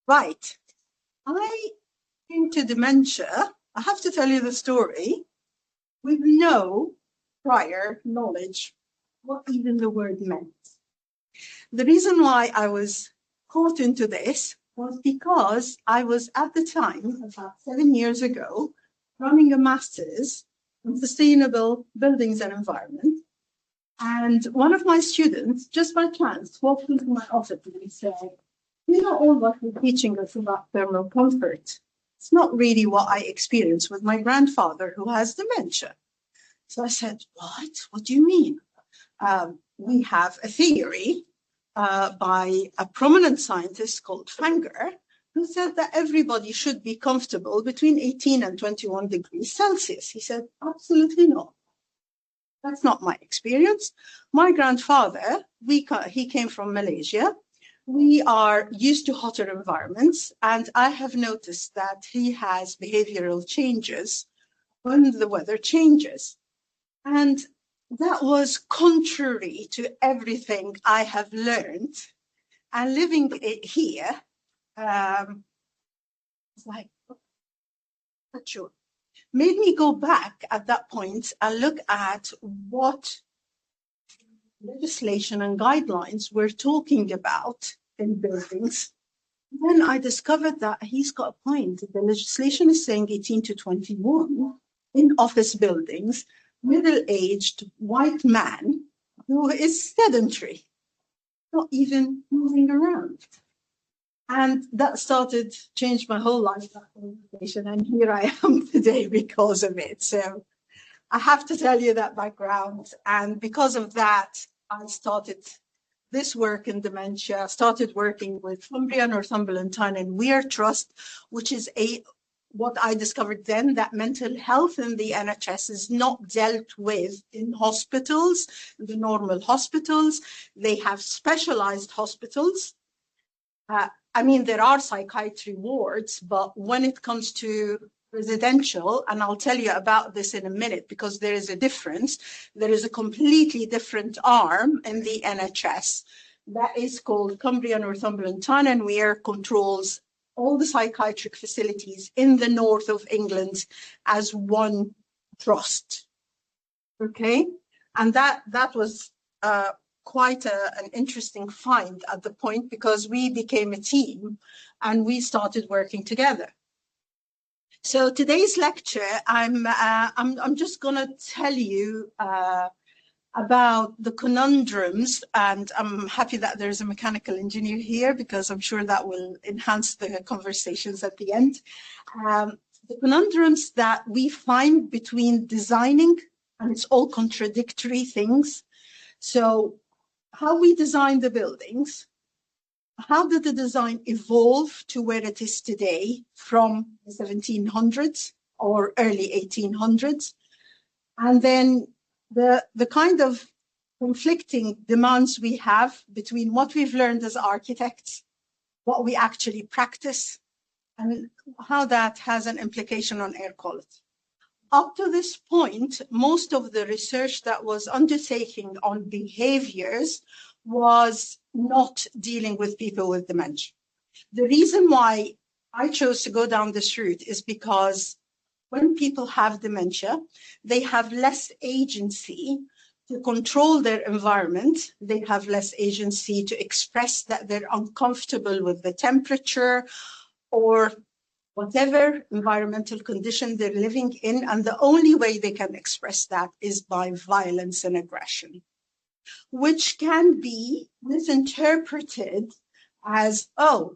Right. I came to dementia. I have to tell you the story with no prior knowledge what even the word meant. The reason why I was caught into this was because I was at the time, about 7 years ago, running a master's in sustainable buildings and environment. And one of my students, just by chance, walked into my office and said, you know, all what you're teaching us about thermal comfort, it's not really what I experienced with my grandfather who has dementia. So I said, what? What do you mean? We have a theory by a prominent scientist called Fanger, who said that everybody should be comfortable between 18 and 21 degrees Celsius. He said, absolutely not. That's not my experience. My grandfather, he came from Malaysia. We are used to hotter environments, and I have noticed that he has behavioral changes when the weather changes. And that was contrary to everything I have learned. And living here, it's like, not sure. Made me go back at that point and look at what legislation and guidelines we're talking about in buildings. Then I discovered that he's got a point. The legislation is saying 18 to 21 in office buildings, middle-aged white man who is sedentary, not even moving around. And that started, changed my whole life, that conversation, and here I am today because of it. So I have to tell you that background, and because of that, I started this work in dementia, started working with Cumbria, Northumberland Town and Weir Trust, which is what I discovered then, that mental health in the NHS is not dealt with in hospitals, the normal hospitals. They have specialized hospitals. I mean, there are psychiatry wards, but when it comes to residential, and I'll tell you about this in a minute because there is a difference. There is a completely different arm in the NHS that is called Cumbria, Northumberland Town and Weir, controls all the psychiatric facilities in the north of England as one trust. Okay, and that was quite an interesting find at the point because we became a team and we started working together. So today's lecture, I'm just going to tell you about the conundrums, and I'm happy that there's a mechanical engineer here because I'm sure that will enhance the conversations at the end. The conundrums that we find between designing, and it's all contradictory things. So how we design the buildings, how did the design evolve to where it is today from the 1700s or early 1800s? And then the kind of conflicting demands we have between what we've learned as architects, what we actually practice, and how that has an implication on air quality. Up to this point, most of the research that was undertaking on behaviors was not dealing with people with dementia. The reason why I chose to go down this route is because when people have dementia, they have less agency to control their environment. They have less agency to express that they're uncomfortable with the temperature or whatever environmental condition they're living in. And the only way they can express that is by violence and aggression, which can be misinterpreted as, oh,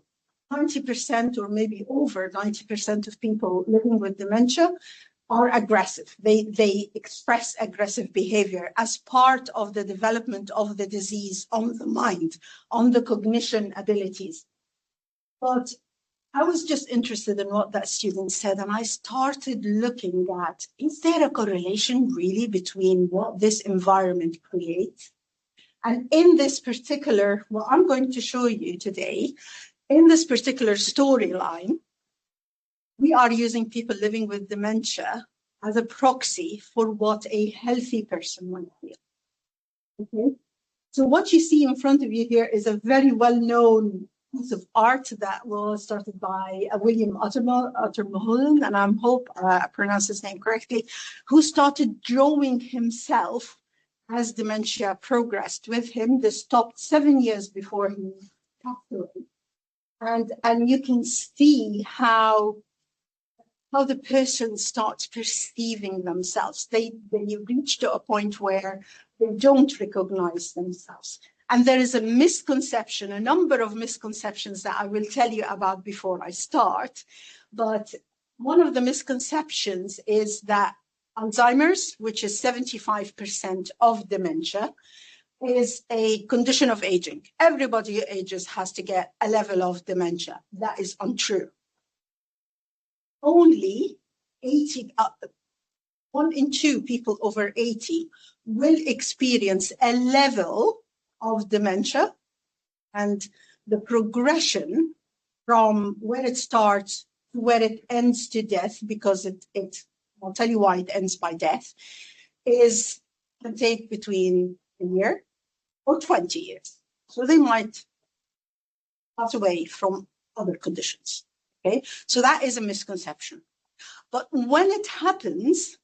90% or maybe over 90% of people living with dementia are aggressive. They express aggressive behavior as part of the development of the disease on the mind, on the cognition abilities. But I was just interested in what that student said, and I started looking at, is there a correlation really between what this environment creates? And in this particular, what I'm going to show you today, in this particular storyline, we are using people living with dementia as a proxy for what a healthy person might feel. Okay? So what you see in front of you here is a very well-known piece of art that was started by William Ottermullen, and I hope I pronounced his name correctly, who started drawing himself as dementia progressed with him. This stopped 7 years before he passed away. And you can see how the person starts perceiving themselves. They reach to a point where they don't recognize themselves. And there is a misconception, a number of misconceptions that I will tell you about before I start. But one of the misconceptions is that Alzheimer's, which is 75% of dementia, is a condition of aging. Everybody who ages has to get a level of dementia. That is untrue. Only 1 in 2 people over 80 will experience a level of dementia, and the progression from where it starts to where it ends to death, because I'll tell you why it ends by death, can take between a year or 20 years. So they might pass away from other conditions. Okay, so that is a misconception. But when it happens,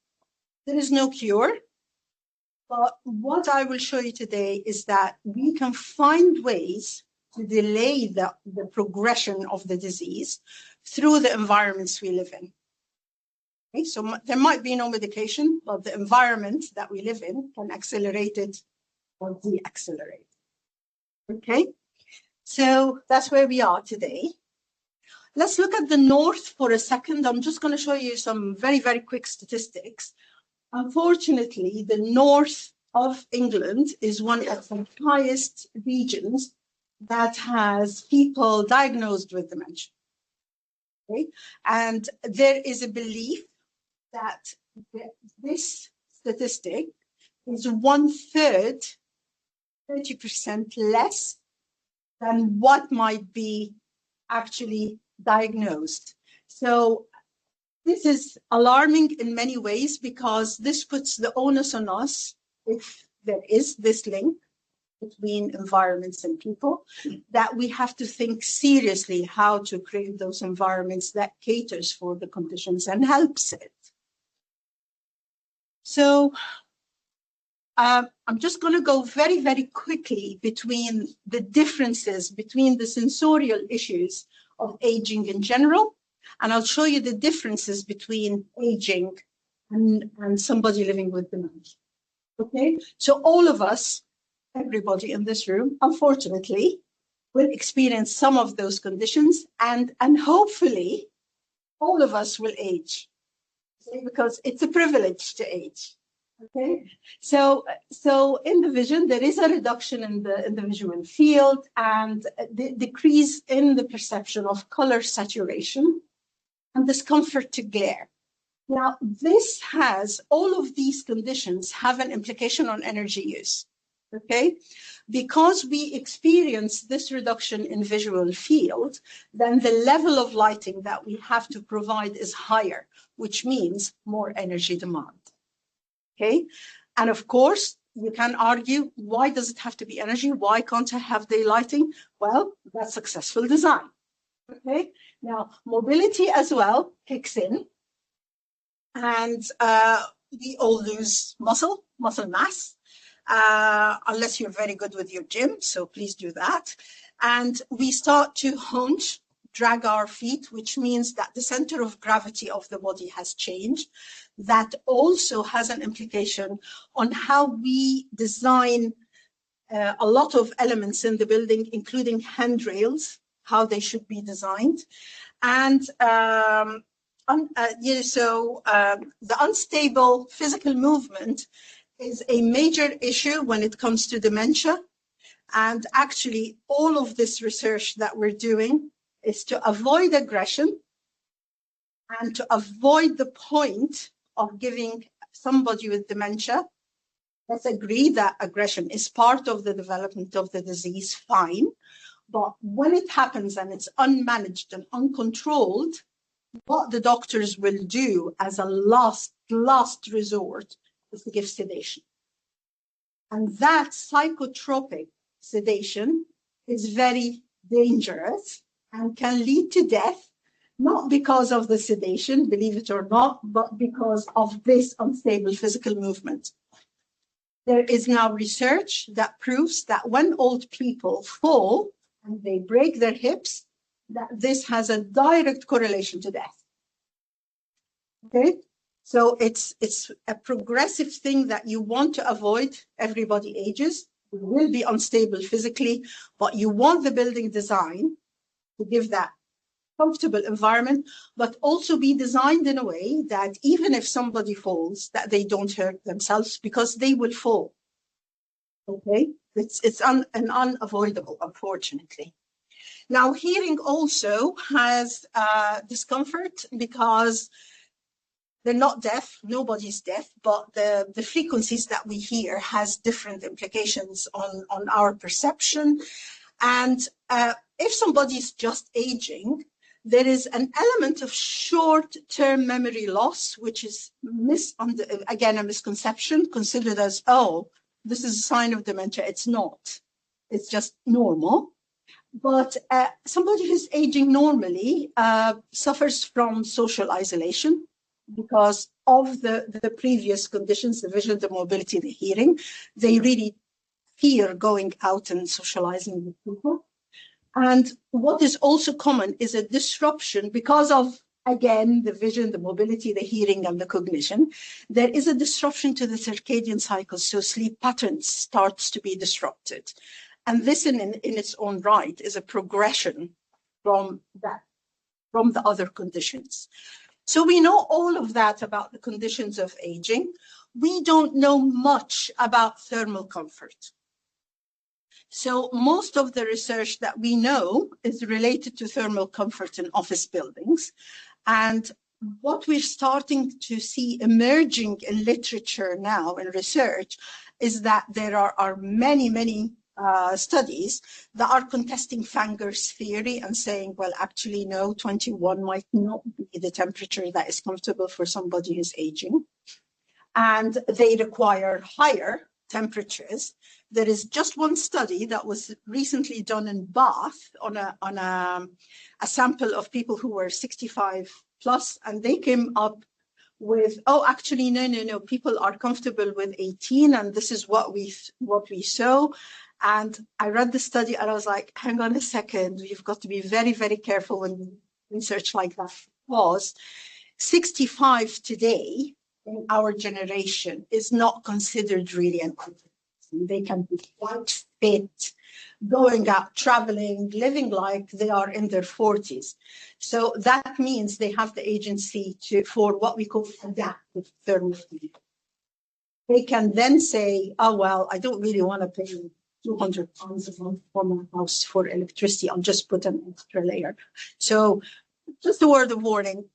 there is no cure. But what I will show you today is that we can find ways to delay the progression of the disease through the environments we live in. Okay, so there might be no medication, but the environment that we live in can accelerate it or de-accelerate. Okay, so that's where we are today. Let's look at the north for a second. I'm just going to show you some very, very quick statistics. Unfortunately, the north of England is one of the highest regions that has people diagnosed with dementia. Okay? And there is a belief that this statistic is 1/3, 30% less than what might be actually diagnosed. So this is alarming in many ways, because this puts the onus on us, if there is this link between environments and people, that we have to think seriously how to create those environments that caters for the conditions and helps it. So I'm just going to go very, very quickly between the differences between the sensorial issues of aging in general, and I'll show you the differences between aging and somebody living with dementia. Okay, so all of us, everybody in this room, unfortunately, will experience some of those conditions, and hopefully all of us will age, okay? Because it's a privilege to age. Okay, so in the vision, there is a reduction in the visual field and the decrease in the perception of color saturation and discomfort to glare. Now, all of these conditions have an implication on energy use. Okay, because we experience this reduction in visual field, then the level of lighting that we have to provide is higher, which means more energy demand. Okay, and of course, you can argue, why does it have to be energy? Why can't I have daylighting? Well, that's successful design. Okay, now mobility as well kicks in, and we all lose muscle mass, unless you're very good with your gym, so please do that. And we start to hunch, drag our feet, which means that the center of gravity of the body has changed. That also has an implication on how we design a lot of elements in the building, including handrails, how they should be designed. And the unstable physical movement is a major issue when it comes to dementia. And actually, all of this research that we're doing is to avoid aggression and to avoid the point of giving somebody with dementia. Let's agree that aggression is part of the development of the disease, fine. But when it happens and it's unmanaged and uncontrolled, what the doctors will do as a last resort is to give sedation. And that psychotropic sedation is very dangerous and can lead to death, not because of the sedation, believe it or not, but because of this unstable physical movement. There is now research that proves that when old people fall and they break their hips, that this has a direct correlation to death. Okay, so it's a progressive thing that you want to avoid. Everybody ages, you will be unstable physically, but you want the building design to give that comfortable environment, but also be designed in a way that even if somebody falls, that they don't hurt themselves, because they will fall. Okay, it's unavoidable, unfortunately. Now, hearing also has discomfort because they're not deaf, nobody's deaf, but the frequencies that we hear has different implications on our perception. And if somebody's just aging, there is an element of short-term memory loss, which is, again, a misconception, considered as, oh, this is a sign of dementia. It's not. It's just normal. But somebody who's aging normally suffers from social isolation because of the previous conditions, the vision, the mobility, the hearing. They really fear going out and socializing with people. And what is also common is a disruption because of, again, the vision, the mobility, the hearing, and the cognition. There is a disruption to the circadian cycles, so sleep patterns starts to be disrupted. And this in its own right is a progression from the other conditions. So we know all of that about the conditions of aging. We don't know much about thermal comfort. So most of the research that we know is related to thermal comfort in office buildings. And what we're starting to see emerging in literature now in research is that there are many studies that are contesting Fanger's theory and saying, well, actually, no, 21 might not be the temperature that is comfortable for somebody who's aging. And they require higher temperatures. There is just one study that was recently done in Bath on a sample of people who were 65 plus, and they came up with, oh, actually, no, people are comfortable with 18, and this is what we saw. And I read the study and I was like, hang on a second, you've got to be very, very careful when research like that, because 65 today in our generation is not considered really an comfort. They can be quite fit, going out, traveling, living like they are in their 40s. So that means they have the agency for what we call adaptive thermal heating. They can then say, oh, well, I don't really want to pay 200 pounds a month for my house for electricity. I'll just put an extra layer. So just a word of warning,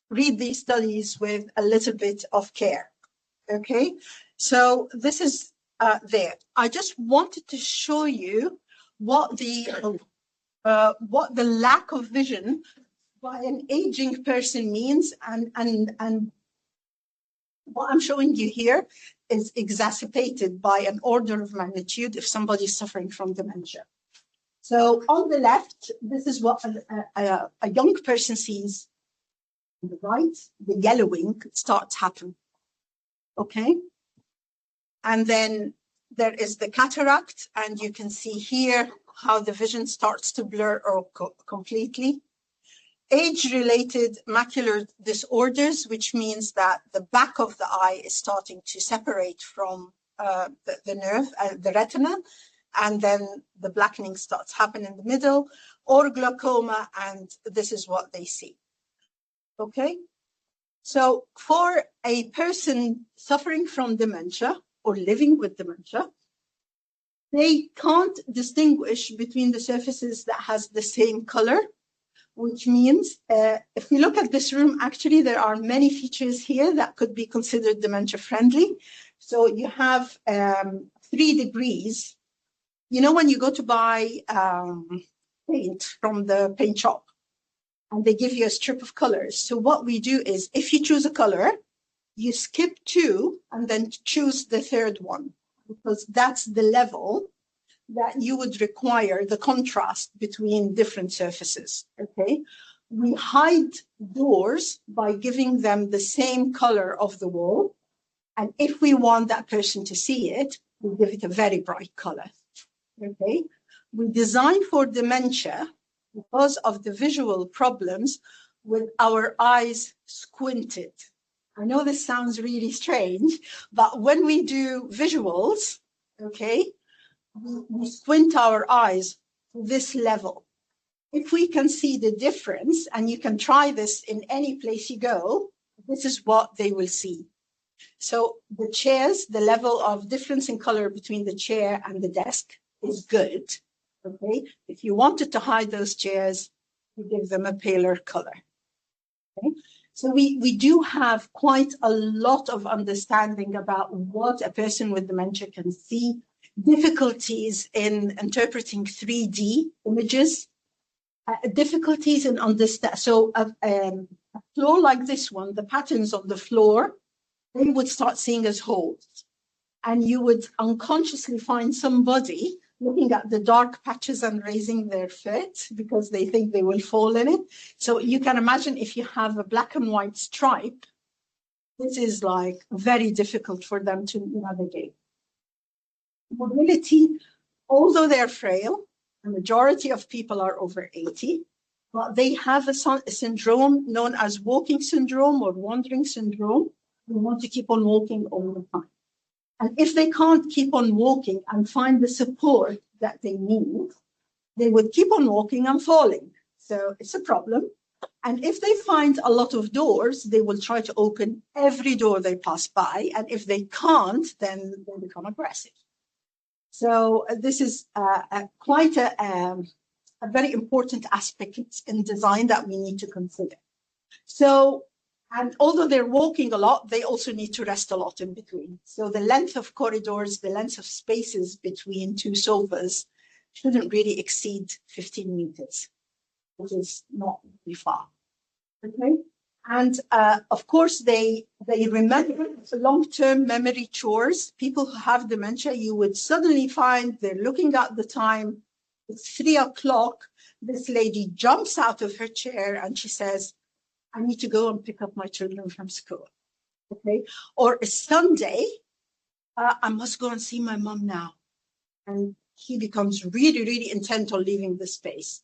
read these studies with a little bit of care. Okay, so this is there. I just wanted to show you what the lack of vision by an aging person means, and what I'm showing you here is exacerbated by an order of magnitude if somebody is suffering from dementia. So on the left, this is what a young person sees. On the right, the yellowing starts happening. Okay, and then there is the cataract, and you can see here how the vision starts to blur or completely. Age-related macular disorders, which means that the back of the eye is starting to separate from the nerve, the retina, and then the blackening starts happening in the middle, or glaucoma, and this is what they see. Okay? So for a person suffering from dementia or living with dementia, they can't distinguish between the surfaces that has the same color, which means if we look at this room, actually, there are many features here that could be considered dementia friendly. So you have 3 degrees. You know, when you go to buy paint from the paint shop, and they give you a strip of colors. So what we do is, if you choose a color, you skip 2 and then choose the 3rd one, because that's the level that you would require the contrast between different surfaces, okay? We hide doors by giving them the same color of the wall. And if we want that person to see it, we give it a very bright color, okay? We design for dementia because of the visual problems with our eyes squinted. I know this sounds really strange, but when we do visuals, okay, we squint our eyes to this level. If we can see the difference, and you can try this in any place you go, this is what they will see. So the chairs, the level of difference in color between the chair and the desk is good, okay? If you wanted to hide those chairs, you give them a paler color, okay? So we do have quite a lot of understanding about what a person with dementia can see, difficulties in interpreting 3D images, difficulties in understand. So a floor like this one, the patterns on the floor, they would start seeing as holes. And you would unconsciously find somebody looking at the dark patches and raising their foot because they think they will fall in it. So you can imagine if you have a black and white stripe, this is like very difficult for them to navigate. Mobility, although they're frail, the majority of people are over 80, but they have a syndrome known as walking syndrome or wandering syndrome. They want to keep on walking all the time. And if they can't keep on walking and find the support that they need, they would keep on walking and falling. So it's a problem. And if they find a lot of doors, they will try to open every door they pass by. And if they can't, then they become aggressive. So this is quite a very important aspect in design that we need to consider. So, and although they're walking a lot, they also need to rest a lot in between. So the length of corridors, the length of spaces between two sofas shouldn't really exceed 15 meters, which is not really far. Okay. And of course, they remember long-term memory chores. People who have dementia, you would suddenly find they're looking at the time. It's 3 o'clock. This lady jumps out of her chair and she says, I need to go and pick up my children from school. Okay. Or a Sunday, I must go and see my mom now. And he becomes really, really intent on leaving the space.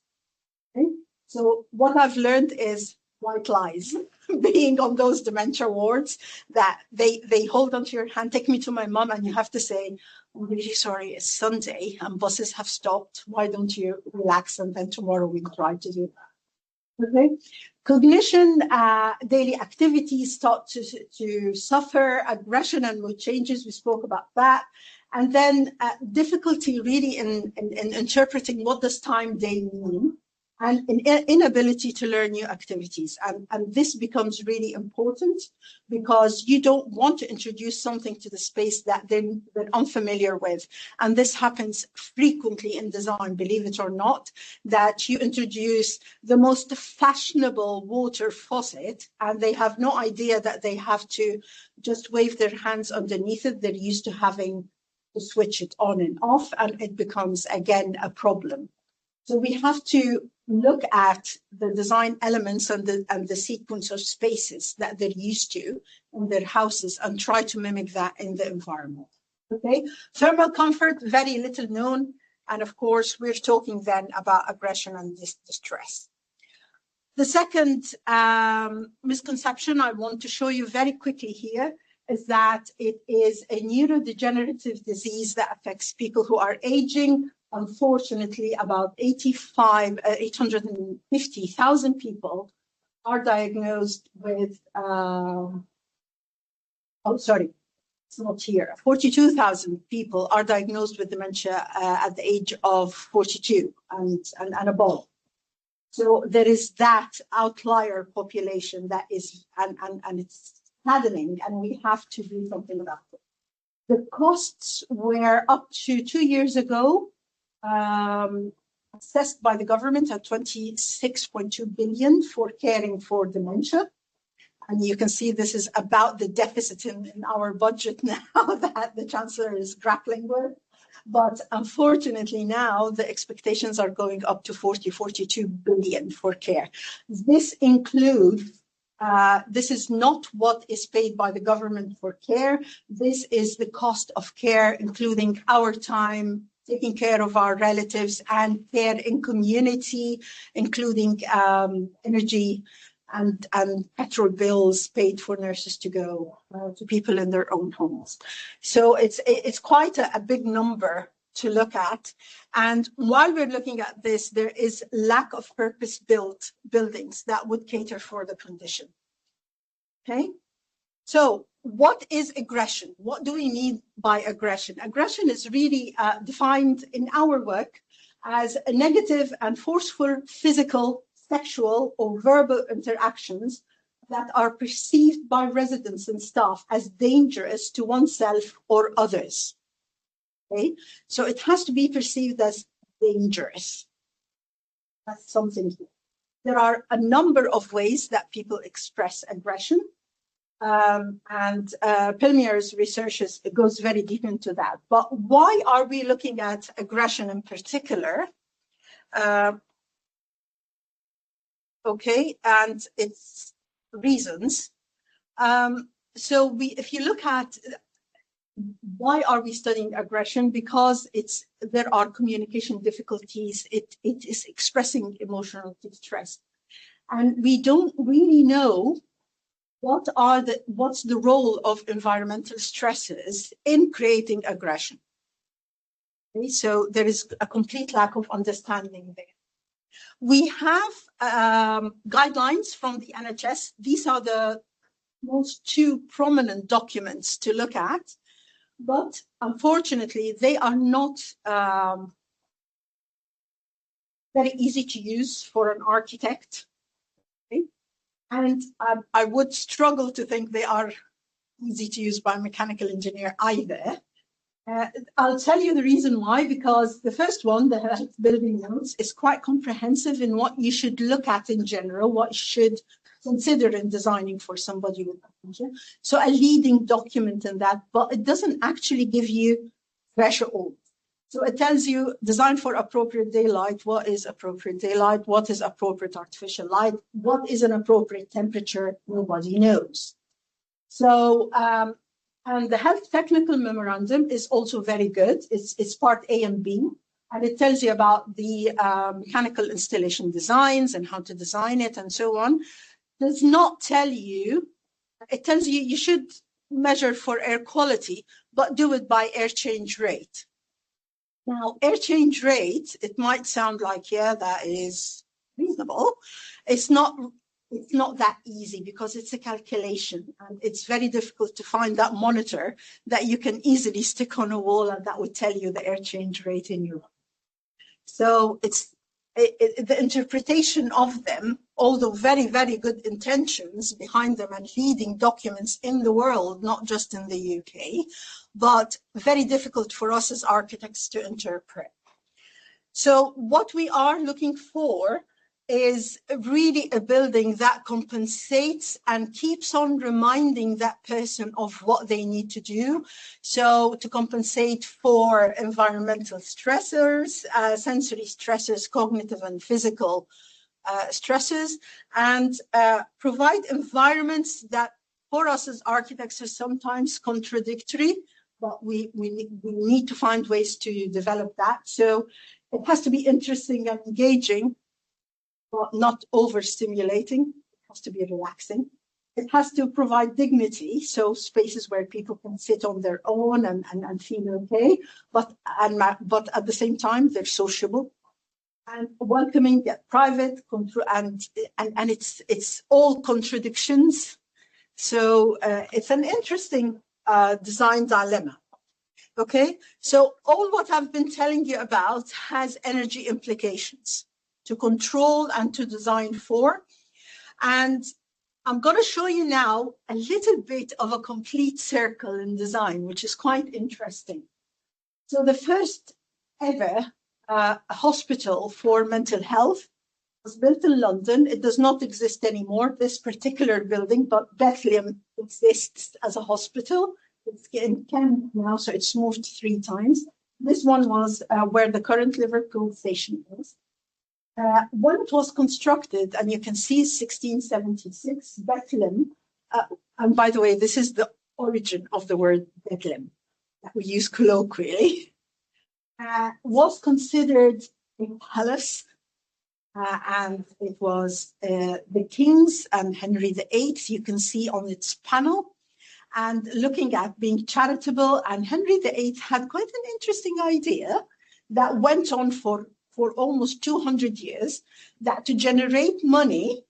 Okay. So what I've learned is white lies. Being on those dementia wards, that they hold onto your hand, take me to my mom, and you have to say, I'm really sorry, it's Sunday and buses have stopped. Why don't you relax and then tomorrow we'll try to do that. Okay. Cognition, daily activities start to suffer, aggression and mood changes. We spoke about that. And then difficulty really in interpreting what does time day mean, and inability to learn new activities. And this becomes really important because you don't want to introduce something to the space that they're unfamiliar with. And this happens frequently in design, believe it or not, that you introduce the most fashionable water faucet and they have no idea that they have to just wave their hands underneath it. They're used to having to switch it on and off, and it becomes, again, a problem. So we have to look at the design elements and the sequence of spaces that they're used to in their houses and try to mimic that in the environment. Okay, thermal comfort, very little known. And of course, we're talking then about aggression and distress. The second misconception I want to show you very quickly here is that it is a neurodegenerative disease that affects people who are aging. Unfortunately, about 850,000 people are diagnosed with, it's not here. 42,000 people are diagnosed with dementia at the age of 42 and above. So there is that outlier population that is, and it's saddening, and we have to do something about it. The costs were up to 2 years ago assessed by the government at 26.2 billion for caring for dementia. And you can see this is about the deficit in our budget now that the Chancellor is grappling with. But unfortunately now the expectations are going up to 42 billion for care. This includes, this is not what is paid by the government for care. This is the cost of care, including our time, taking care of our relatives, and care in community, including energy and petrol bills paid for nurses to go to people in their own homes. So it's quite a big number to look at. And while we're looking at this, there is lack of purpose-built buildings that would cater for the condition. Okay, so what is aggression? What do we mean by aggression? Aggression is really defined in our work as a negative and forceful physical, sexual, or verbal interactions that are perceived by residents and staff as dangerous to oneself or others. Okay, so it has to be perceived as dangerous. That's something. There are a number of ways that people express aggression. Pilmer's research goes very deep into that. But why are we looking at aggression in particular? Okay, and its reasons. So if you look at why are we studying aggression? Because there are communication difficulties. It is expressing emotional distress, and we don't really know what's the role of environmental stresses in creating aggression. Okay, so there is a complete lack of understanding there. We have guidelines from the NHS. These are the most two prominent documents to look at, but unfortunately, they are not very easy to use for an architect. Okay? And I would struggle to think they are easy to use by a mechanical engineer either. I'll tell you the reason why, because the first one, the health building notes, is quite comprehensive in what you should look at in general, what you should consider in designing for somebody with dementia. So a leading document in that, but it doesn't actually give you fresh or old. So it tells you design for appropriate daylight. What is appropriate daylight? What is appropriate artificial light? What is an appropriate temperature? Nobody knows. So, and the health technical memorandum is also very good. It's part A and B, and it tells you about the mechanical installation designs and how to design it and so on. Does not tell you, it tells you you should measure for air quality, but do it by air change rate. Now, air change rate, it might sound like, yeah, that is reasonable. It's not that easy because it's a calculation, and it's very difficult to find that monitor that you can easily stick on a wall and that would tell you the air change rate in your room. So the interpretation of them, although very, very good intentions behind them and leading documents in the world, not just in the UK, but very difficult for us as architects to interpret. So what we are looking for is really a building that compensates and keeps on reminding that person of what they need to do. So to compensate for environmental stressors, sensory stressors, cognitive and physical stresses, and provide environments that for us as architects are sometimes contradictory, but we need to find ways to develop that. So it has to be interesting and engaging, but not overstimulating. It has to be relaxing. It has to provide dignity, so spaces where people can sit on their own and feel okay, but at the same time they're sociable and welcoming, yet private, and it's all contradictions. So it's an interesting design dilemma. Okay, so all what I've been telling you about has energy implications to control and to design for. And I'm going to show you now a little bit of a complete circle in design, which is quite interesting. So the first ever hospital for mental health was built in London. It does not exist anymore, this particular building, but Bethlehem exists as a hospital. It's in Kent now, so it's moved 3 times. This one was where the current Liverpool station is. When it was constructed, and you can see 1676, Bethlehem, and by the way, this is the origin of the word Bethlehem that we use colloquially, was considered a palace, and it was the king's and Henry VIII, you can see on its panel, and looking at being charitable. And Henry VIII had quite an interesting idea that went on for almost 200 years, that to generate money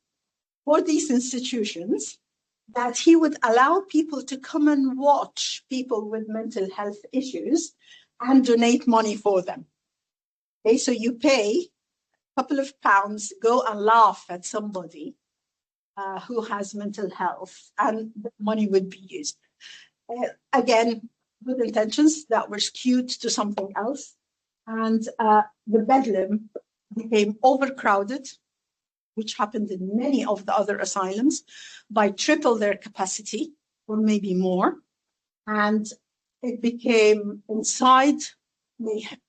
for these institutions, that he would allow people to come and watch people with mental health issues and donate money for them. Okay, so you pay a couple of pounds, go and laugh at somebody who has mental health, and the money would be used. Again, good intentions that were skewed to something else. And the Bedlam became overcrowded, which happened in many of the other asylums, by triple their capacity, or maybe more. And it became inside mayhem.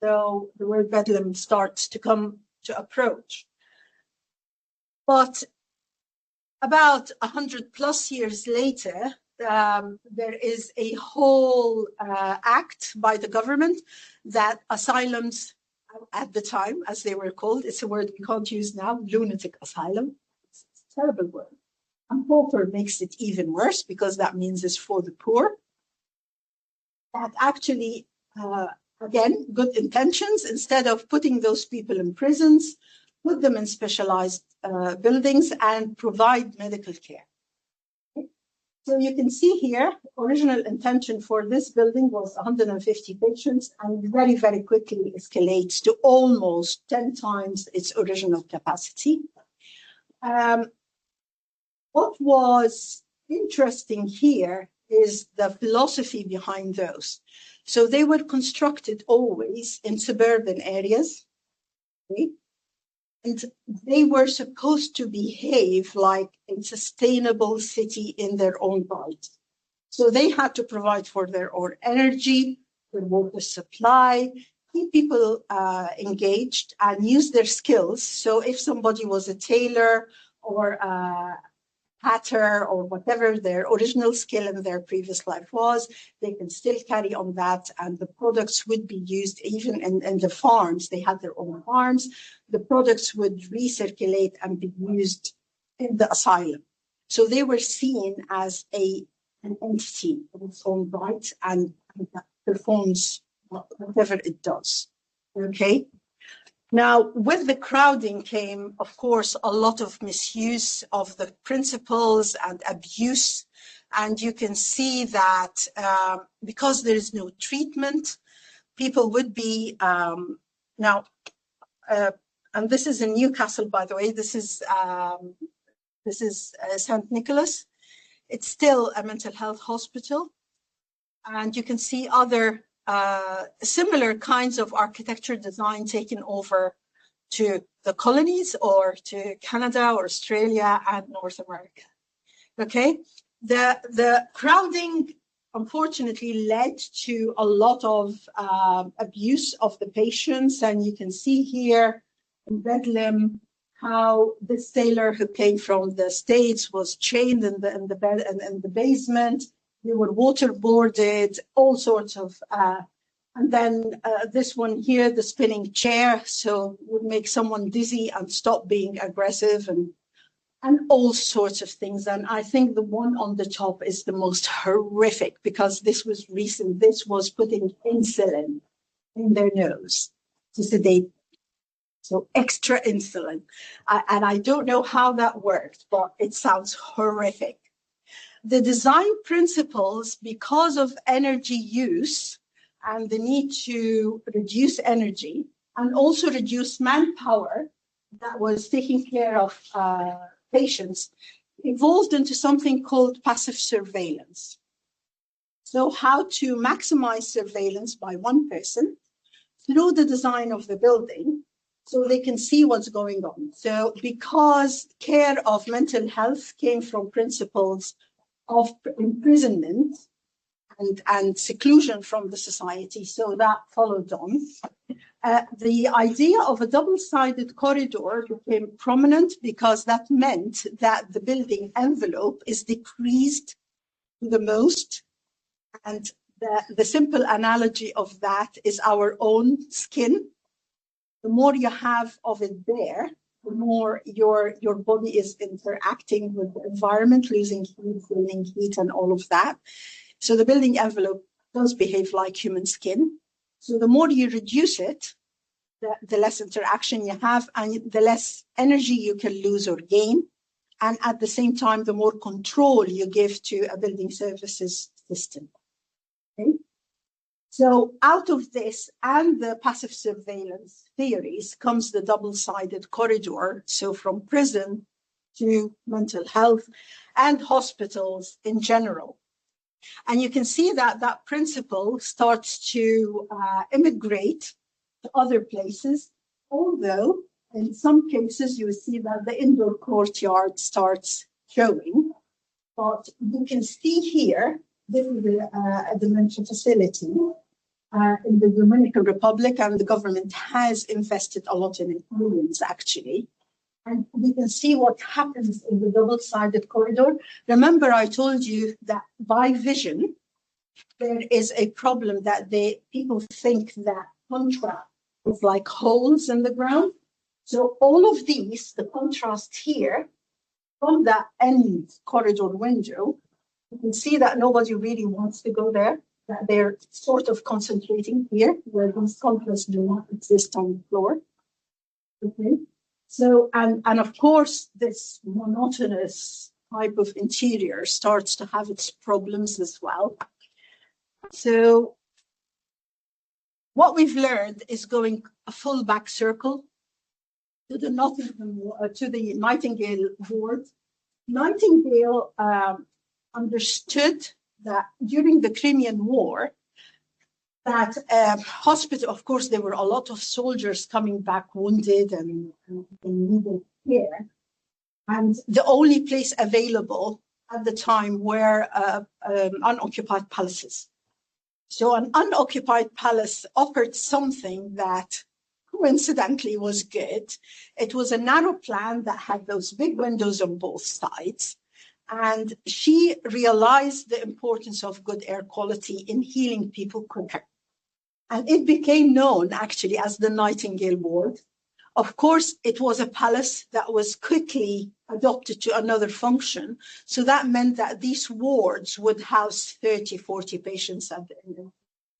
So the word Bedlam starts to come to approach. But about 100 plus years later, there is a whole act by the government that asylums, at the time, as they were called, it's a word we can't use now, lunatic asylum. It's a terrible word. And pauper makes it even worse, because that means it's for the poor. That actually, again, good intentions, instead of putting those people in prisons, put them in specialized buildings and provide medical care. So you can see here, original intention for this building was 150 patients, and very, very quickly escalates to almost 10 times its original capacity. What was interesting here is the philosophy behind those. So they were constructed always in suburban areas, okay? And they were supposed to behave like a sustainable city in their own right. So they had to provide for their own energy, their water supply, keep people engaged and use their skills. So if somebody was a tailor or a hatter or whatever their original skill in their previous life was, they can still carry on that, and the products would be used even in the farms. They had their own farms. The products would recirculate and be used in the asylum. So they were seen as an entity of its own right, and that performs whatever it does. Okay. Now, with the crowding came, of course, a lot of misuse of the principles and abuse. And you can see that because there is no treatment, people would be now, and this is in Newcastle, by the way. This is St. Nicholas. It's still a mental health hospital, and you can see other similar kinds of architecture design taken over to the colonies or to Canada or Australia and North America. Okay, the crowding unfortunately led to a lot of abuse of the patients, and you can see here in Bedlam how this sailor who came from the States was chained in the bed and in the basement. They were waterboarded, all sorts of, and then this one here, the spinning chair, so would make someone dizzy and stop being aggressive, and all sorts of things. And I think the one on the top is the most horrific, because this was recent. This was putting insulin in their nose to sedate. So extra insulin. And I don't know how that worked, but it sounds horrific. The design principles, because of energy use and the need to reduce energy and also reduce manpower that was taking care of patients, evolved into something called passive surveillance. So how to maximize surveillance by one person through the design of the building so they can see what's going on. So because care of mental health came from principles of imprisonment and seclusion from the society. So that followed on. The idea of a double-sided corridor became prominent because that meant that the building envelope is decreased to the most. And the simple analogy of that is our own skin. The more you have of it there, the more your body is interacting with the environment, losing heat, gaining heat, and all of that. So the building envelope does behave like human skin. So the more you reduce it, the less interaction you have and the less energy you can lose or gain. And at the same time, the more control you give to a building services system. Okay? So out of this and the passive surveillance theories comes the double-sided corridor. So from prison to mental health and hospitals in general. And you can see that that principle starts to immigrate to other places, although in some cases you see that the indoor courtyard starts showing. But you can see here, this is a dementia facility in the Dominican Republic, and the government has invested a lot in it, millions actually. And we can see what happens in the double-sided corridor. Remember, I told you that by vision, there is a problem that people think that contrast is like holes in the ground. So all of these, the contrast here, from that end corridor window, you can see that nobody really wants to go there, that they're sort of concentrating here, where these contrasts do not exist on the floor. Okay. So, and of course, this monotonous type of interior starts to have its problems as well. So what we've learned is going a full back circle to the Nightingale ward. Nightingale understood that during the Crimean War, that hospital, of course, there were a lot of soldiers coming back wounded and needed care. And the only place available at the time were unoccupied palaces. So an unoccupied palace offered something that coincidentally was good. It was a narrow plan that had those big windows on both sides. And she realized the importance of good air quality in healing people quicker. And it became known actually as the Nightingale ward. Of course, it was a palace that was quickly adopted to another function. So that meant that these wards would house 30, 40 patients at the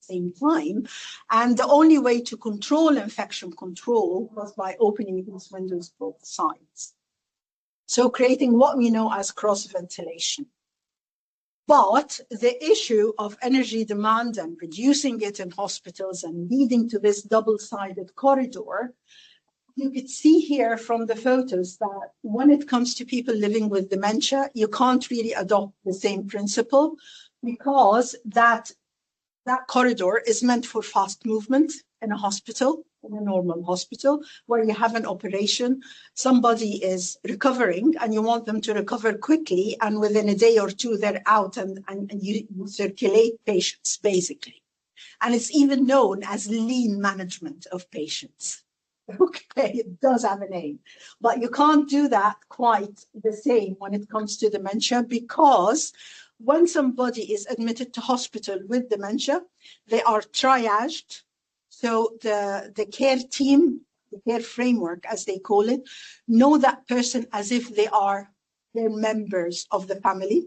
same time. And the only way to control infection control was by opening these windows both sides. So creating what we know as cross ventilation. But the issue of energy demand and reducing it in hospitals and leading to this double-sided corridor, you could see here from the photos that when it comes to people living with dementia, you can't really adopt the same principle because that corridor is meant for fast movement in a hospital, in a normal hospital, where you have an operation, somebody is recovering and you want them to recover quickly, and within a day or two, they're out and you circulate patients, basically. And it's even known as lean management of patients. Okay, it does have a name, but you can't do that quite the same when it comes to dementia, because when somebody is admitted to hospital with dementia, they are triaged. So the care team, the care framework, as they call it, know that person as if they're members of the family,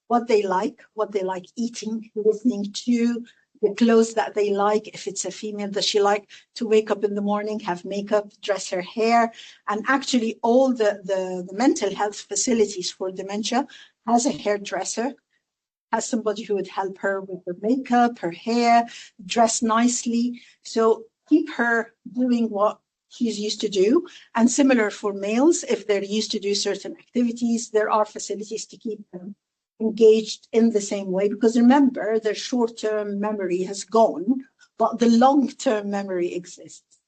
what they like eating, listening to, the clothes that they like. If it's a female, does she like to wake up in the morning, have makeup, dress her hair? And actually all the mental health facilities for dementia has a hairdresser, has somebody who would help her with her makeup, her hair, dress nicely. So keep her doing what she's used to do. And similar for males, if they're used to do certain activities, there are facilities to keep them engaged in the same way. Because remember, their short-term memory has gone, but the long-term memory exists.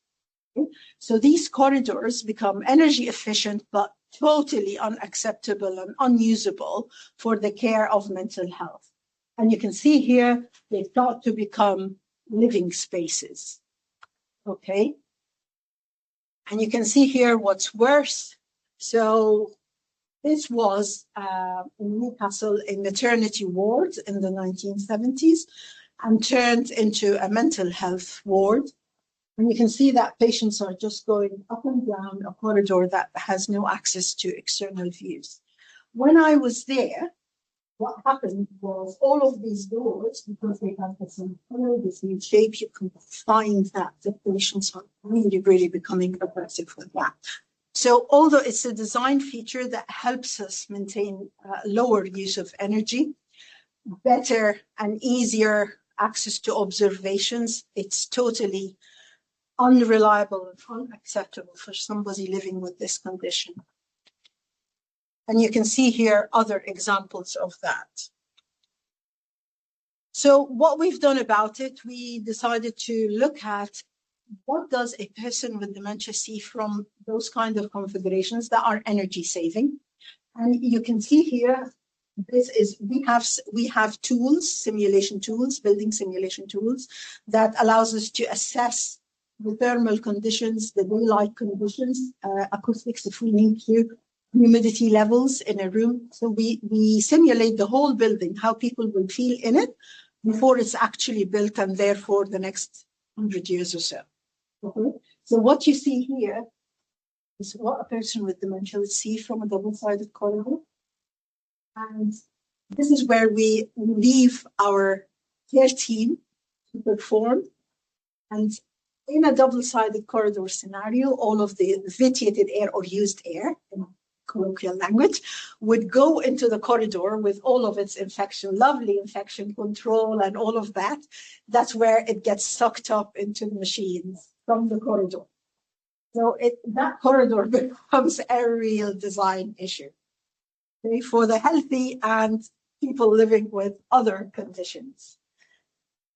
Okay? So these corridors become energy efficient, but totally unacceptable and unusable for the care of mental health. And you can see here, they start to become living spaces. Okay. And you can see here what's worse. So this was in Newcastle a maternity ward in the 1970s and turned into a mental health ward. And you can see that patients are just going up and down a corridor that has no access to external views. When I was there, what happened was all of these doors, because they have the same color, the same shape, you can find that the patients are really, really becoming aggressive with that. So although it's a design feature that helps us maintain lower use of energy, better and easier access to observations, it's totally unreliable and unacceptable for somebody living with this condition. And you can see here other examples of that. So what we've done about it, we decided to look at what does a person with dementia see from those kind of configurations that are energy saving. And you can see here, this is, we have tools, simulation tools, building simulation tools that allows us to assess the thermal conditions, the daylight conditions, acoustics if we need to, humidity levels in a room. So we simulate the whole building, how people will feel in it before it's actually built and there for the next 100 years or so. Okay. So what you see here is what a person with dementia would see from a double-sided corridor. And this is where we leave our care team to perform. And in a double-sided corridor scenario, all of the ventilated air or used air, in colloquial language, would go into the corridor with all of its infection, lovely infection control and all of that. That's where it gets sucked up into the machines from the corridor. So that corridor becomes a real design issue, okay, for the healthy and people living with other conditions.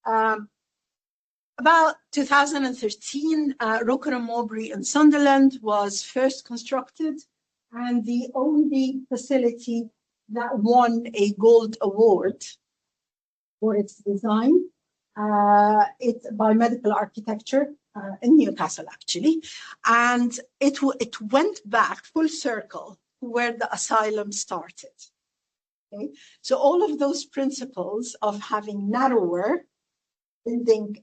About 2013, Rockingham Mowbray in Sunderland was first constructed and the only facility that won a gold award for its design. It's by medical architecture in Newcastle, actually. And it went back full circle to where the asylum started. Okay? So all of those principles of having narrower building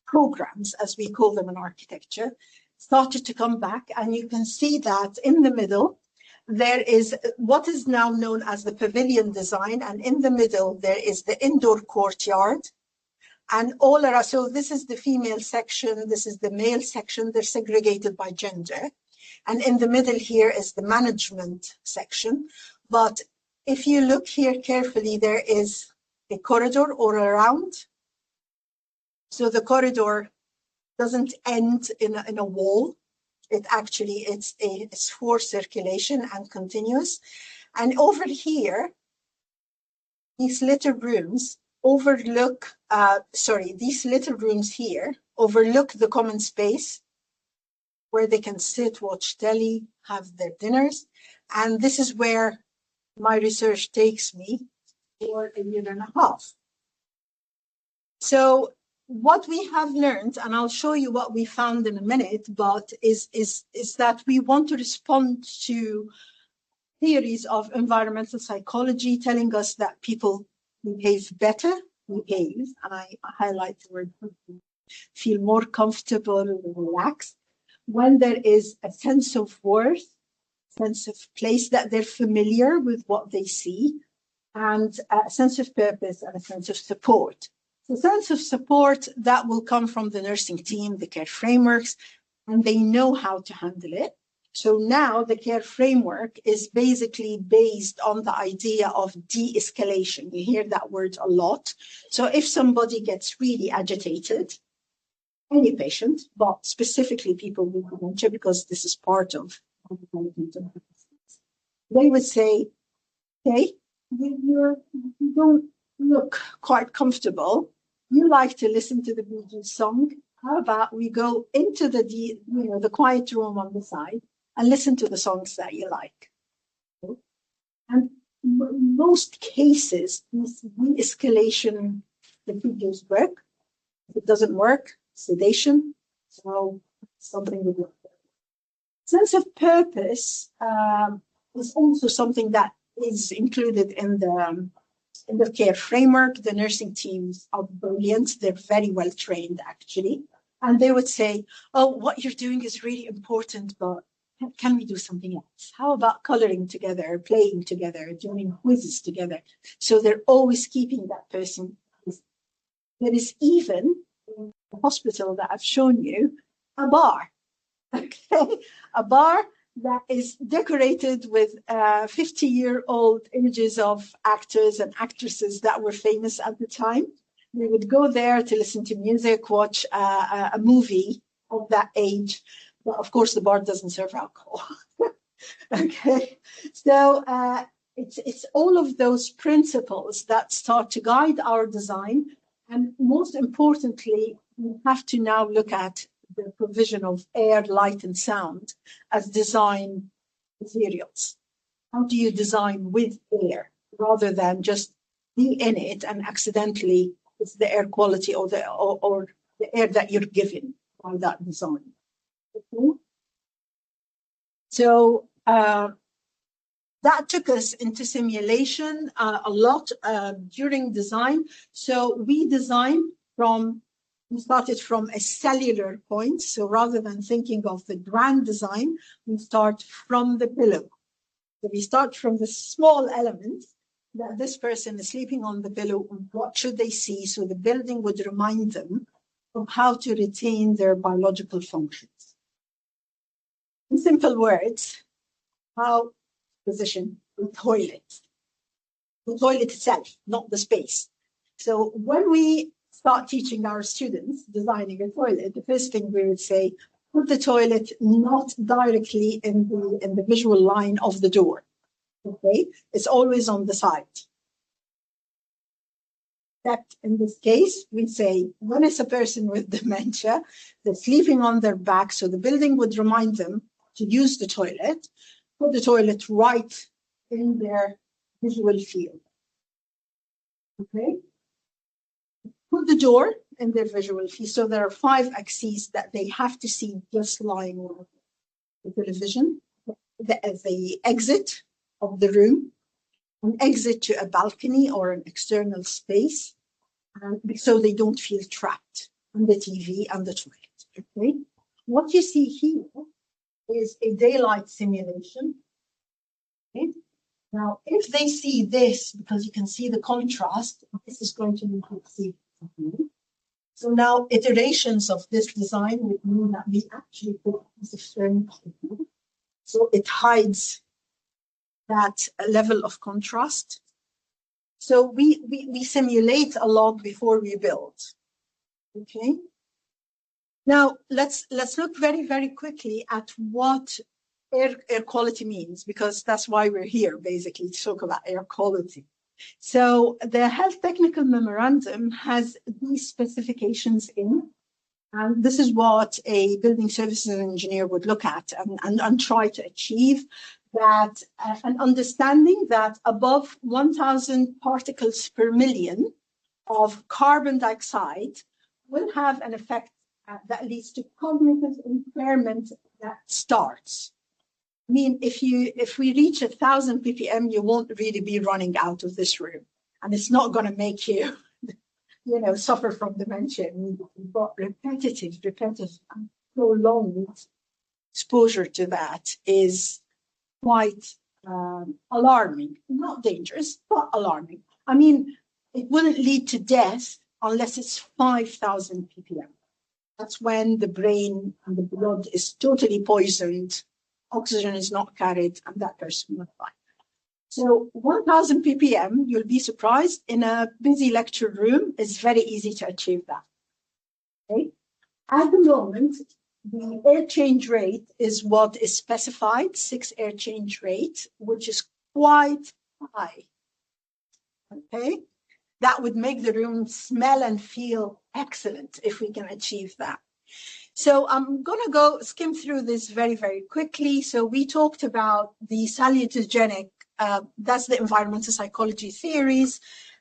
programs, as we call them in architecture, started to come back. And you can see that in the middle, there is what is now known as the pavilion design. And in the middle, there is the indoor courtyard. And all around, so this is the female section, this is the male section, they're segregated by gender. And in the middle here is the management section. But if you look here carefully, there is a corridor all around. So the corridor doesn't end in a wall. It's for circulation and continuous. And over here, these little rooms overlook, these little rooms here overlook the common space where they can sit, watch telly, have their dinners. And this is where my research takes me for a year and a half. So what we have learned, and I'll show you what we found in a minute, but is that we want to respond to theories of environmental psychology telling us that people behave better, and I highlight the word feel more comfortable and relaxed when there is a sense of worth, sense of place, that they're familiar with what they see, and a sense of purpose and a sense of support. The sense of support that will come from the nursing team, the care frameworks, and they know how to handle it. So now the care framework is basically based on the idea of de-escalation. You hear that word a lot. So if somebody gets really agitated, any patient, but specifically people with dementia, because this is part of they would say, okay, you don't look quite comfortable. You like to listen to the Bee Gees song. How about we go into the quiet room on the side and listen to the songs that you like. And most cases, these de-escalation procedures work. If it doesn't work, sedation. So something would work. Sense of purpose is also something that is included in the care framework. The nursing teams are brilliant. They're very well trained, actually. And they would say, oh, what you're doing is really important, but can we do something else? How about coloring together, playing together, doing quizzes together? So they're always keeping that person. There is even in the hospital that I've shown you, a bar. Okay, a bar that is decorated with 50-year-old images of actors and actresses that were famous at the time. We would go there to listen to music, watch a movie of that age. But of course, the bar doesn't serve alcohol. Okay, so it's all of those principles that start to guide our design. And most importantly, we have to now look at the provision of air, light, and sound as design materials. How do you design with air rather than just be in it and accidentally it's the air quality or the air that you're given by that design? Okay. So that took us into simulation a lot during design. So we started from a cellular point. So rather than thinking of the grand design, we start from the pillow. So we start from the small elements that this person is sleeping on the pillow. What should they see? So the building would remind them of how to retain their biological functions. In simple words, how position the toilet itself, not the space. So when we start teaching our students designing a toilet, the first thing we would say, put the toilet not directly in the visual line of the door. Okay, it's always on the side. Except in this case, we say, when it's a person with dementia, they're sleeping on their back, so the building would remind them to use the toilet, put the toilet right in their visual field. Okay? Put the door in their visual field. So there are 5 axes that they have to see just lying on the television. The exit of the room, an exit to a balcony or an external space, so they don't feel trapped on the TV and the toilet. Okay? What you see here is a daylight simulation. Okay? Now, if they see this, because you can see the contrast, this is going to be see. So now iterations of this design would mean that we actually put the frame, so it hides that level of contrast. So we simulate a lot before we build. Okay. Now let's look very, very quickly at what air quality means, because that's why we're here, basically, to talk about air quality. So the Health Technical Memorandum has these specifications in, and this is what a building services engineer would look at and try to achieve, that an understanding that above 1,000 particles per million of carbon dioxide will have an effect that leads to cognitive impairment that starts. I mean, if we reach 1,000 ppm, you won't really be running out of this room, and it's not going to make you, suffer from dementia immediately. But repetitive, and prolonged exposure to that is quite alarming. Not dangerous, but alarming. I mean, it wouldn't lead to death unless it's 5,000 ppm. That's when the brain and the blood is totally poisoned. Oxygen is not carried, and that person will die. So 1,000 ppm, you'll be surprised, in a busy lecture room, it's very easy to achieve that. Okay? At the moment, the air change rate is what is specified, 6 air change rate, which is quite high. Okay? That would make the room smell and feel excellent if we can achieve that. So I'm going to skim through this very, very quickly. So we talked about the salutogenic that's the environmental psychology theories,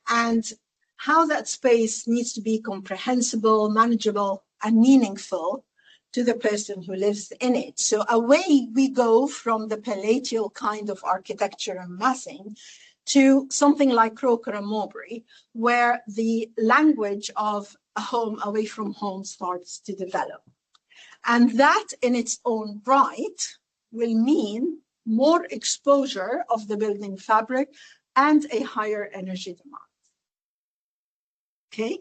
and how that space needs to be comprehensible, manageable, and meaningful to the person who lives in it. So away we go from the palatial kind of architecture and massing to something like Croker and Mowbray, where the language of a home away from home starts to develop. And that in its own right will mean more exposure of the building fabric and a higher energy demand. Okay.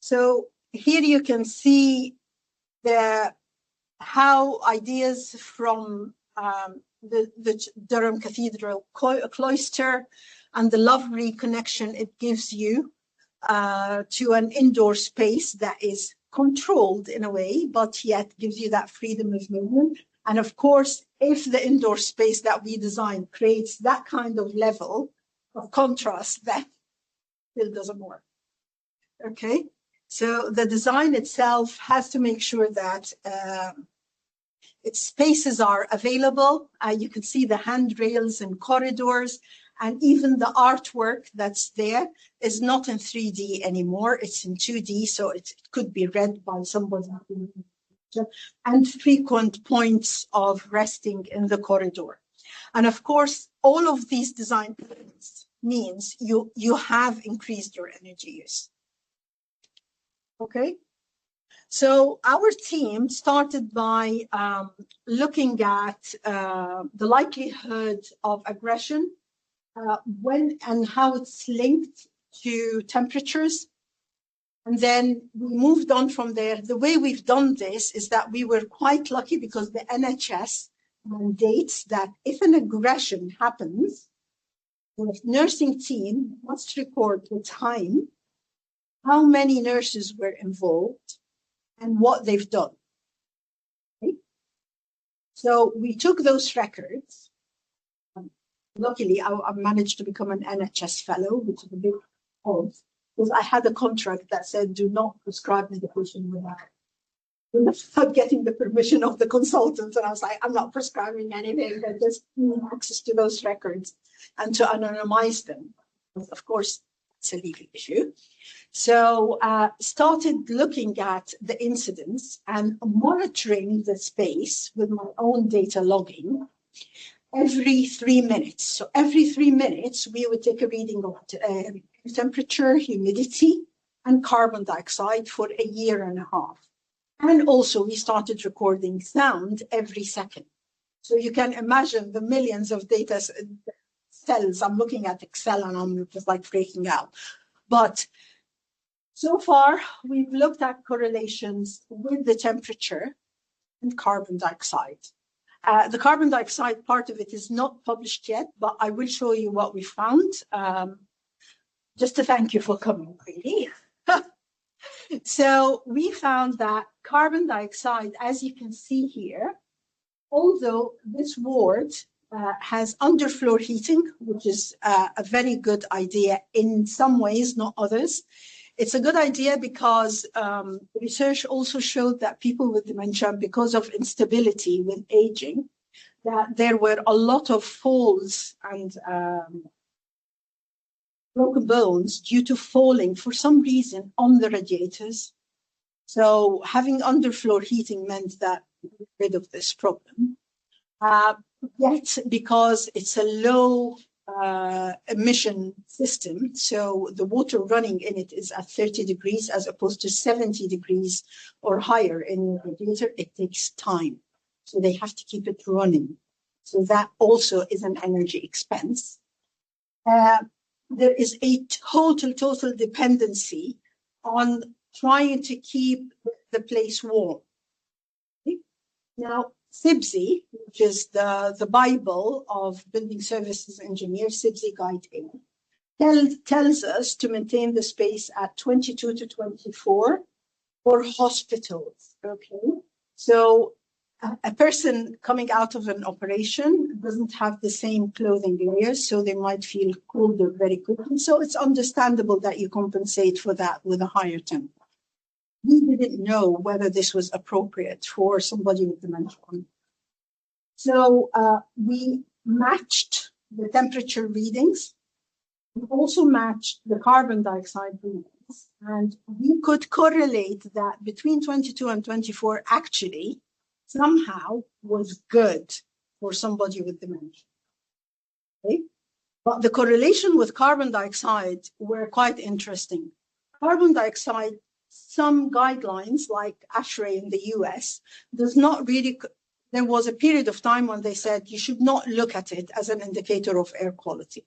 So here you can see how ideas from the Durham Cathedral cloister and the lovely connection it gives you to an indoor space that is controlled in a way, but yet gives you that freedom of movement. And of course, if the indoor space that we design creates that kind of level of contrast, that still doesn't work. Okay, so the design itself has to make sure that its spaces are available. You can see the handrails and corridors, and even the artwork that's there is not in 3D anymore. It's in 2D, so it could be read by somebody. And frequent points of resting in the corridor. And of course, all of these design means you have increased your energy use. Okay. So our team started by looking at the likelihood of aggression, when and how it's linked to temperatures. And then we moved on from there. The way we've done this is that we were quite lucky because the NHS mandates that if an aggression happens, the nursing team must record the time, how many nurses were involved, and what they've done. Okay? So we took those records. Luckily, I managed to become an NHS fellow, which is a big odd, because I had a contract that said, do not prescribe medication without getting the permission of the consultant. And I was like, I'm not prescribing anything, but just access to those records and to anonymize them. Of course, it's a legal issue. So started looking at the incidents and monitoring the space with my own data logging every 3 minutes. So every 3 minutes, we would take a reading of temperature, humidity, and carbon dioxide for a year and a half. And also we started recording sound every second. So you can imagine the millions of data cells. I'm looking at Excel and I'm just like freaking out. But so far, we've looked at correlations with the temperature and carbon dioxide. The carbon dioxide part of it is not published yet, but I will show you what we found. Just to thank you for coming, really. So we found that carbon dioxide, as you can see here, although this ward has underfloor heating, which is a very good idea in some ways, not others. It's a good idea because research also showed that people with dementia, because of instability with aging, that there were a lot of falls and broken bones due to falling for some reason on the radiators. So having underfloor heating meant that we got rid of this problem. Yet, because it's a low emission system, so the water running in it is at 30 degrees as opposed to 70 degrees or higher in the radiator, it takes time. So they have to keep it running. So that also is an energy expense. There is a total dependency on trying to keep the place warm. Okay? Now, SIBSE, which is the Bible of building services engineers, SIBSE Guide A, tells us to maintain the space at 22 to 24 for hospitals. Okay, so a person coming out of an operation doesn't have the same clothing layers, so they might feel colder very quickly. So it's understandable that you compensate for that with a higher temperature. We didn't know whether this was appropriate for somebody with dementia. So we matched the temperature readings. We also matched the carbon dioxide readings. And we could correlate that between 22 and 24 actually somehow was good for somebody with dementia. Okay? But the correlation with carbon dioxide were quite interesting. Carbon dioxide, some guidelines like ASHRAE in the US, does not really, there was a period of time when they said you should not look at it as an indicator of air quality.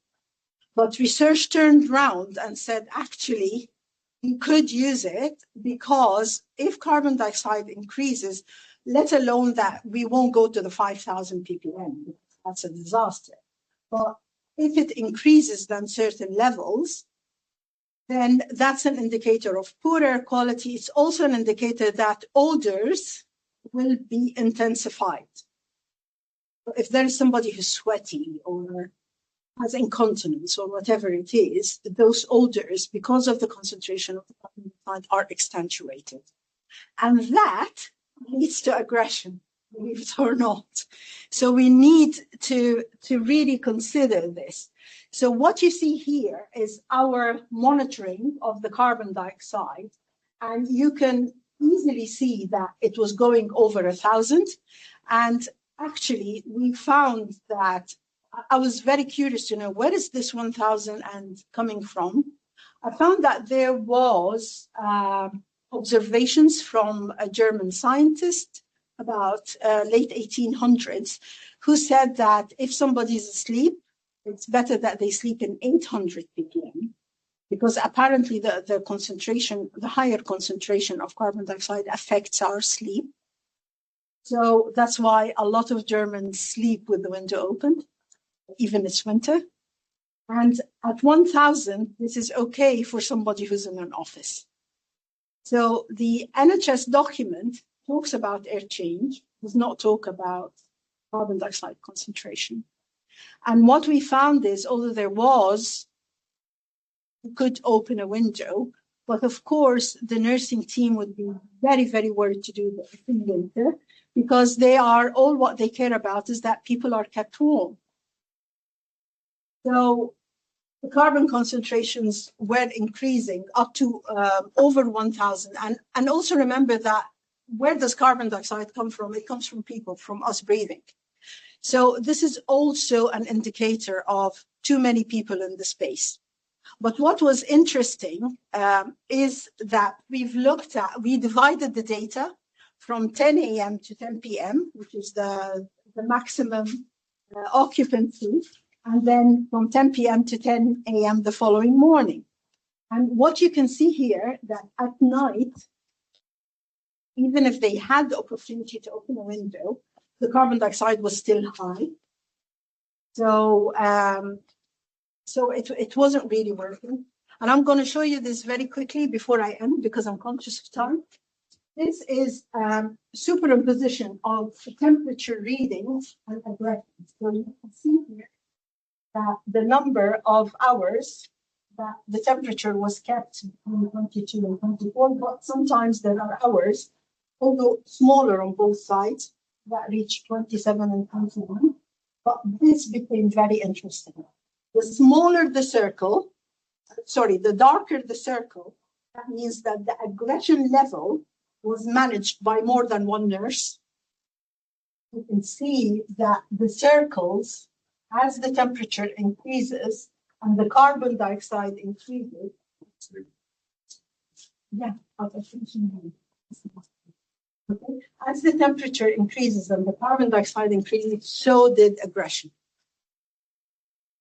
But research turned around and said, actually, you could use it because if carbon dioxide increases, let alone that we won't go to the 5,000 ppm, that's a disaster. But if it increases than certain levels, then that's an indicator of poor air quality. It's also an indicator that odors will be intensified. If there is somebody who's sweaty or has incontinence or whatever it is, those odors, because of the concentration of the carbon dioxide, are accentuated. And that leads to aggression, believe it or not. So we need to really consider this. So what you see here is our monitoring of the carbon dioxide, and you can easily see that it was going over 1,000. And actually, we found that I was very curious to know where is this 1,000 and coming from. I found that there was observations from a German scientist about late 1800s who said that if somebody is asleep, it's better that they sleep in 800 ppm because apparently the concentration, the higher concentration of carbon dioxide affects our sleep. So that's why a lot of Germans sleep with the window open, even it's winter. And at 1,000, this is okay for somebody who's in an office. So the NHS document talks about air change, does not talk about carbon dioxide concentration. And what we found is, although there was, you could open a window, but of course, the nursing team would be very, very worried to do this in winter because they are, all what they care about is that people are kept warm. So the carbon concentrations were increasing up to over 1,000. And also remember that where does carbon dioxide come from? It comes from people, from us breathing. So this is also an indicator of too many people in the space. But what was interesting is that we divided the data from 10 a.m. to 10 p.m., which is the maximum occupancy, and then from 10 p.m. to 10 a.m. the following morning. And what you can see here, that at night, even if they had the opportunity to open a window, the carbon dioxide was still high. So, it wasn't really working. And I'm going to show you this very quickly before I end because I'm conscious of time. This is superimposition of temperature readings and aggression. So you can see here that the number of hours that the temperature was kept between 22 and 24, but sometimes there are hours, although smaller on both sides, that reach 27 and 21. But this became very interesting. The smaller the circle, the darker the circle, that means that the aggression level was managed by more than one nurse. You can see that the circles, as the temperature increases and the carbon dioxide increases, okay. As the temperature increases and the carbon dioxide increases, so did aggression.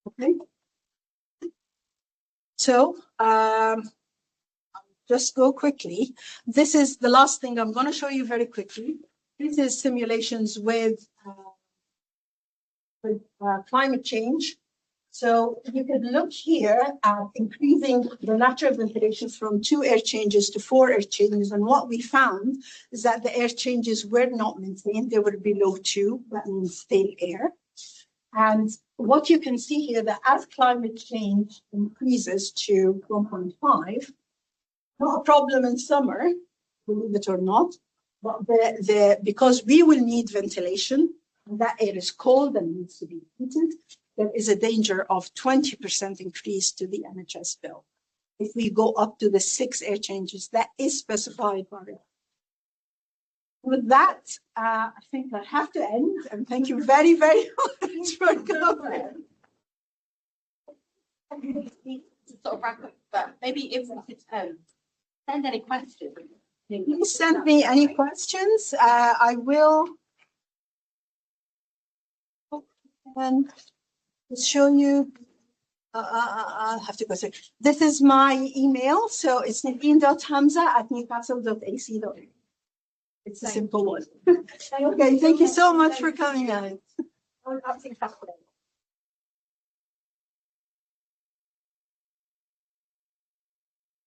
Okay. So just go quickly. This is the last thing I'm going to show you very quickly. This is simulations with climate change. So you can look here at increasing the natural ventilation from 2 air changes to 4 air changes. And what we found is that the air changes were not maintained. They were below 2, that means stale air. And what you can see here, that as climate change increases to 1.5, not a problem in summer, believe it or not, but because we will need ventilation, and that air is cold and needs to be heated, there is a danger of 20% increase to the NHS bill. If we go up to the 6 air changes, that is specified by it. With that, I think I have to end, and thank you very, very much for coming. Sort of wrap up, but maybe if we could send any questions. Please send me any questions. I will show you. I'll have to go through. This is my email, so it's neveen.hamza@newcastle.ac.uk. It's a simple one. Okay, thank you so much for coming out.